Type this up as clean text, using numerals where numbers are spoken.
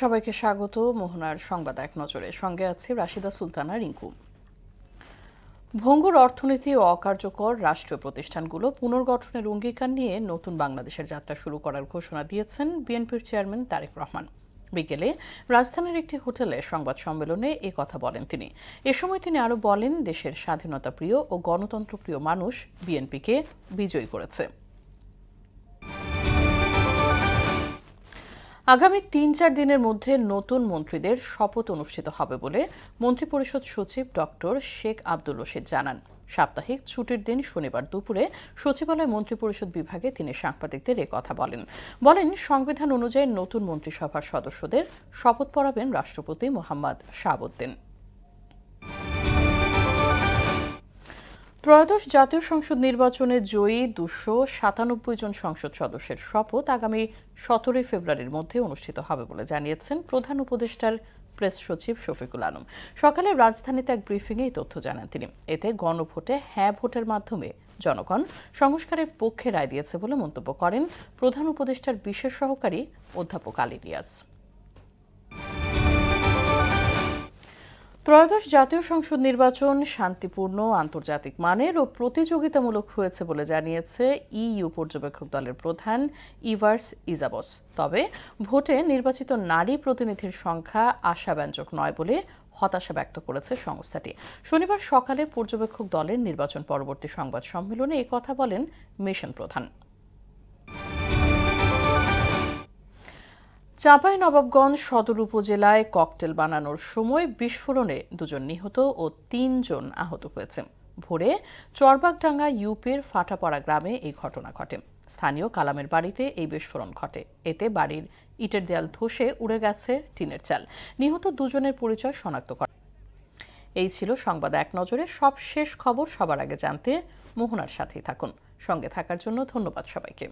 সবাইকে স্বাগত মোহনার সংবাদ এক নজরে। সঙ্গে আছে রাশিদা সুলতানা রিঙ্কু। ভঙ্গুর অর্থনীতি ও অকার্যকর রাষ্ট্রীয় প্রতিষ্ঠানগুলো পুনর্গঠনের অঙ্গীকার নিয়ে নতুন বাংলাদেশের যাত্রা শুরু করার ঘোষণা দিয়েছেন বিএনপির চেয়ারম্যান তারেক রহমান। বিকেলে রাজধানীর একটি হোটেলে সংবাদ সম্মেলনে এ কথা বলেন তিনি। এ সময় তিনি আরও বলেন, দেশের স্বাধীনতাপ্রিয় ও গণতন্ত্রপ্রিয় মানুষ বিএনপিকে বিজয়ী করেছে। আগামী ৩-৪ দিনের মধ্যে নতুন মন্ত্রীদের শপথ অনুষ্ঠিত হবে বলে মন্ত্রিপরিষদ সচিব ডক্টর শেখ আব্দুর রশিদ জানান। সাপ্তাহিক ছুটির দিন শনিবার দুপুরে সচিবালয় মন্ত্রিপরিষদ বিভাগে তিনি সাংবাদিকদের কথা বলেন সংবিধান অনুযায়ী নতুন মন্ত্রিসভার সদস্যদের শপথ পড়াবেন রাষ্ট্রপতি মোহাম্মদ শাহাবুদ্দিন। ত্রয়োদশ জাতীয় সংসদ নির্বাচনে জয়ী 297 জন সংসদ সদস্যের শপথ আগামী 17 ফেব্রুয়ারির মধ্যে অনুষ্ঠিত হবে বলে জানিয়েছেন প্রধান উপদেষ্টার প্রেস সচিব শফিকুল আলম। সকালে রাজধানীতে এক ব্রিফিংয়ে এই তথ্য জানান তিনি। এতে গণভোটে হ্যাঁ ভোটের মাধ্যমে জনগণ সংস্কারের পক্ষে রায় দিয়েছে বলে মন্তব্য করেন প্রধান উপদেষ্টার বিশেষ সহকারী অধ্যাপক আলী রিয়াজ। ত্রয়োদশ জাতীয় সংসদ নির্বাচন শান্তিপূর্ণ, আন্তর্জাতিক মানের ও প্রতিযোগিতামূলক হয়েছে বলে জানিয়েছে ইইউ পর্যবেক্ষক দলের প্রধান ইভার্স ইজাবস। তবে ভোটে নির্বাচিত নারী প্রতিনিধির সংখ্যা আশাব্যঞ্জক নয় বলে হতাশা ব্যক্ত করেছে সংস্থাটি। শনিবার সকালে পর্যবেক্ষক দলের নির্বাচন পরবর্তী সংবাদ সম্মেলনে এ কথা বলেন মিশন প্রধান। চাঁপাইনবাবগঞ্জ সদর উপজেলায় ককটেল বানানোর সময় বিস্ফোরণে 2 জন নিহত ও 3 জন আহত হয়েছে। ভোরে চরবাগডাঙ্গা ইউপির ফাটাপাড়া গ্রামে এই ঘটনা ঘটে। স্থানীয় কালামের বাড়িতে এই বিস্ফোরণ ঘটে। এতে বাড়ির ইটের দেয়াল ধসে উড়ে গেছে টিনের চাল। নিহত 2 জনের পরিচয় শনাক্ত করা। এই ছিল সংবাদ এক নজরে। সব শেষ খবর সবার আগে জানতে মোহনার সাথেই থাকুন। সঙ্গে থাকার জন্য ধন্যবাদ সবাইকে।